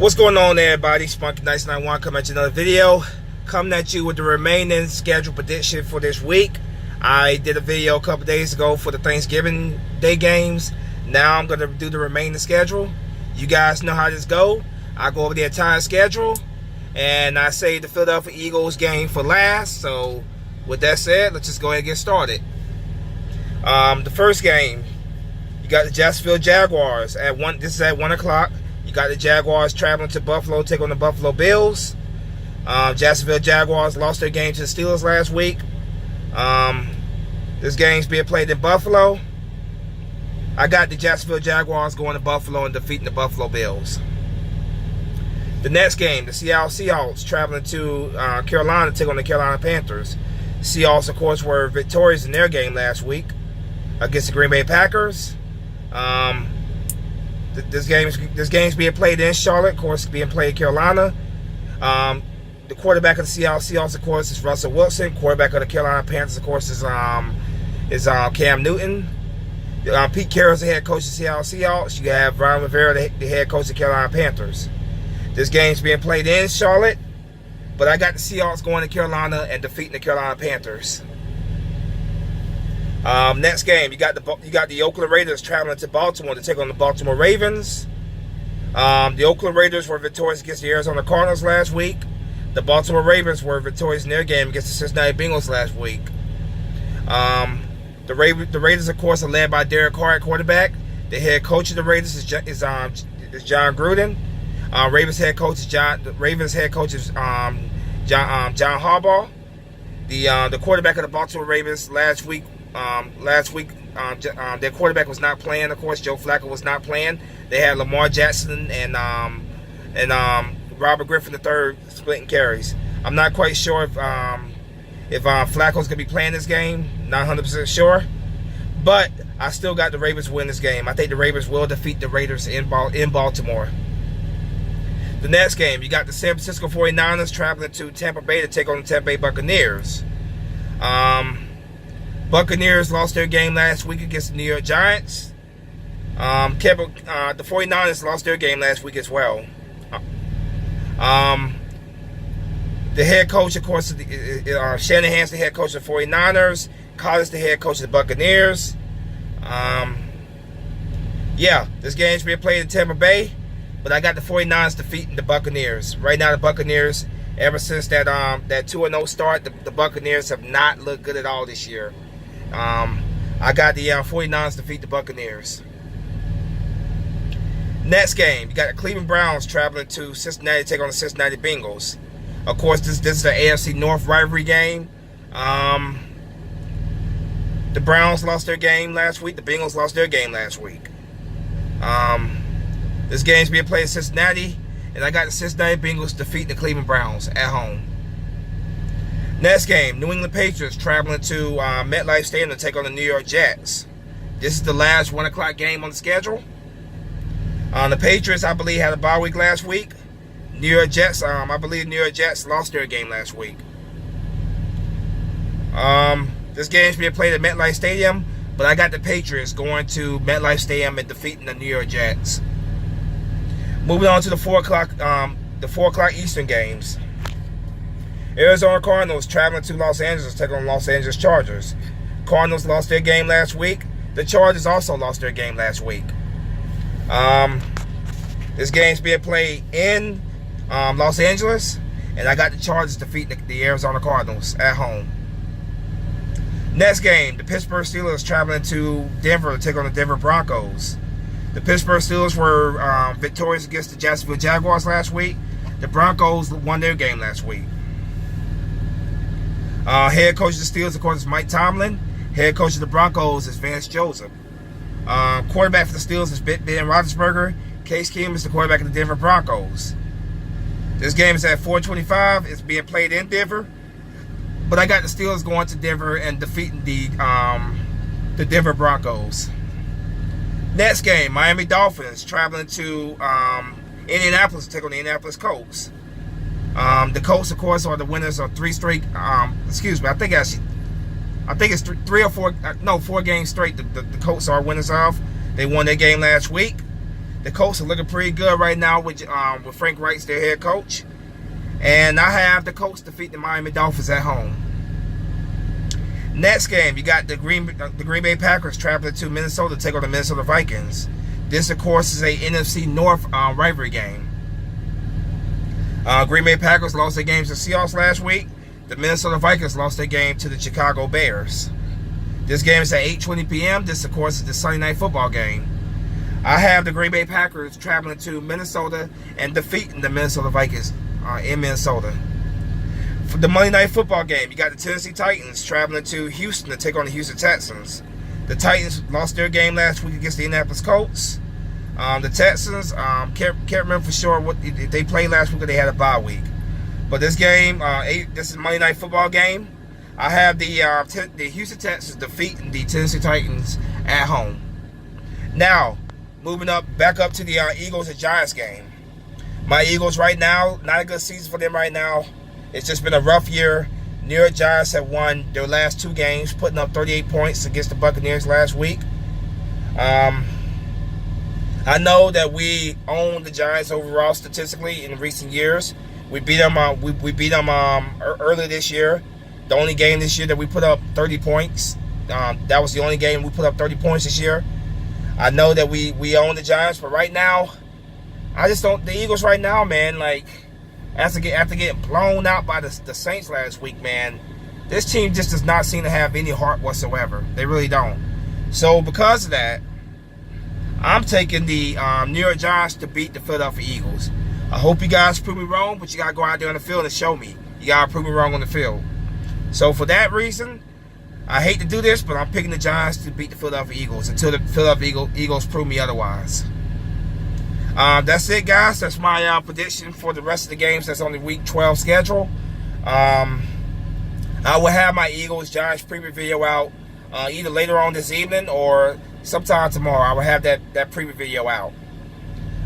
What's going on, everybody? Spunky Nice 91 coming at you another video. Coming at you with the remaining schedule prediction for this week. I did a video a couple days ago for the Thanksgiving Day games. Now I'm going to do the remaining schedule. You guys know how this go. I go over the entire schedule, and I say the Philadelphia Eagles game for last. So with that said, let's just go ahead and get started. The first game, you got the Jacksonville Jaguars at 1. This is at 1 o'clock. You got the Jaguars traveling to Buffalo, take on the Buffalo Bills. Jacksonville Jaguars lost their game to the Steelers last week. This game's being played in Buffalo. I got the Jacksonville Jaguars going to Buffalo and defeating the Buffalo Bills. The next game, the Seattle Seahawks traveling to Carolina to take on the Carolina Panthers. Seahawks, of course, were victorious in their game last week against the Green Bay Packers. This game's being played in Charlotte, of course, being played in Carolina. The quarterback of the Seattle Seahawks, of course, is Russell Wilson. Quarterback of the Carolina Panthers, of course, is Cam Newton. Pete Carroll's the head coach of the Seattle Seahawks. You have Ron Rivera, the head coach of the Carolina Panthers. This game's being played in Charlotte, but I got the Seahawks going to Carolina and defeating the Carolina Panthers. Next game, you got the Oakland Raiders traveling to Baltimore to take on the Baltimore Ravens. The Oakland Raiders were victorious against the Arizona Cardinals last week. The Baltimore Ravens were victorious in their game against the Cincinnati Bengals last week. The Raiders, of course, are led by Derek Carr at quarterback. The head coach of the Raiders is John Gruden. Ravens head coach is John Harbaugh. The quarterback of the Baltimore Ravens last week, their quarterback was not playing. Of course, Joe Flacco was not playing. They had Lamar Jackson and Robert Griffin III splitting carries. I'm not quite sure if Flacco's gonna be playing this game. Not 100% sure, but I still got the Ravens win this game. I think the Ravens will defeat the Raiders in Baltimore. The next game, you got the San Francisco 49ers traveling to Tampa Bay to take on the Tampa Bay Buccaneers. Buccaneers lost their game last week against the New York Giants. The 49ers lost their game last week as well. The head coach, of course, Shanahan's the head coach of the 49ers. Collins's the head coach of the Buccaneers. This game's being played in Tampa Bay, but I got the 49ers defeating the Buccaneers. Right now, the Buccaneers, ever since that 2-0 start, the Buccaneers have not looked good at all this year. I got the 49ers defeat the Buccaneers. Next game, you got the Cleveland Browns traveling to Cincinnati to take on the Cincinnati Bengals. Of course, this is the AFC North rivalry game. The Browns lost their game last week. The Bengals lost their game last week. This game's being played in Cincinnati, and I got the Cincinnati Bengals defeating the Cleveland Browns at home. Next game, New England Patriots traveling to MetLife Stadium to take on the New York Jets. This is the last 1 o'clock game on the schedule. The Patriots, I believe, had a bye week last week. New York Jets, I believe New York Jets lost their game last week. This game's being played at MetLife Stadium, but I got the Patriots going to MetLife Stadium and defeating the New York Jets. Moving on to the 4 o'clock Eastern games. Arizona Cardinals traveling to Los Angeles to take on Los Angeles Chargers. Cardinals lost their game last week. The Chargers also lost their game last week. This game's being played in Los Angeles, and I got the Chargers defeating the Arizona Cardinals at home. Next game, the Pittsburgh Steelers traveling to Denver to take on the Denver Broncos. The Pittsburgh Steelers were victorious against the Jacksonville Jaguars last week. The Broncos won their game last week. Head coach of the Steelers, of course, is Mike Tomlin. Head coach of the Broncos is Vance Joseph. Quarterback for the Steelers is Ben Roethlisberger. Case Keenum is the quarterback of the Denver Broncos. This game is at 4:25. It's being played in Denver, but I got the Steelers going to Denver and defeating the Denver Broncos. Next game, Miami Dolphins traveling to Indianapolis to take on the Indianapolis Colts. The Colts, of course, are the winners of 3 straight. I think it's 4 games straight. The Colts are winners of. They won their game last week. The Colts are looking pretty good right now with Frank Reich, their head coach. And I have the Colts defeat the Miami Dolphins at home. Next game, you got the Green Bay Packers traveling to Minnesota to take on the Minnesota Vikings. This, of course, is a NFC North rivalry game. Green Bay Packers lost their games to the Seahawks last week. The Minnesota Vikings lost their game to the Chicago Bears. This game is at 8:20 p.m. This, of course, is the Sunday Night Football game. I have the Green Bay Packers traveling to Minnesota and defeating the Minnesota Vikings in Minnesota. For the Monday Night Football game, you got the Tennessee Titans traveling to Houston to take on the Houston Texans. The Titans lost their game last week against the Indianapolis Colts. The Texans, can't remember for sure what if they played last week or they had a bye week. But this game, this is Monday Night Football game. I have the Houston Texans defeating the Tennessee Titans at home. Now, moving back up to the Eagles and Giants game. My Eagles right now, not a good season for them right now. It's just been a rough year. New York Giants have won their last 2 games, putting up 38 points against the Buccaneers last week. I know that we own the Giants overall statistically in recent years. We beat them. We beat them earlier this year. The only game this year that we put up 30 points. That was the only game we put up 30 points this year. I know that we own the Giants, but right now, I just don't. The Eagles right now, man, like after getting blown out by the Saints last week, man, this team just does not seem to have any heart whatsoever. They really don't. So because of that, I'm taking the New York Giants to beat the Philadelphia Eagles. I hope you guys prove me wrong, but you got to go out there on the field and show me. You got to prove me wrong on the field. So for that reason, I hate to do this, but I'm picking the Giants to beat the Philadelphia Eagles until the Philadelphia Eagles prove me otherwise. That's it, guys. That's my prediction for the rest of the games that's on the Week 12 schedule. I will have my Eagles-Giants preview video out either later on this evening or sometime tomorrow. I will have that preview video out.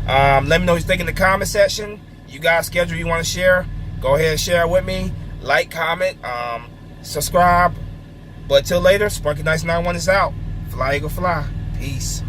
Let me know what you think in the comment section. You guys schedule you want to share, go ahead and share it with me. Like, comment, subscribe. But till later, Spunky Nice 91 is out. Fly Eagle Fly. Peace.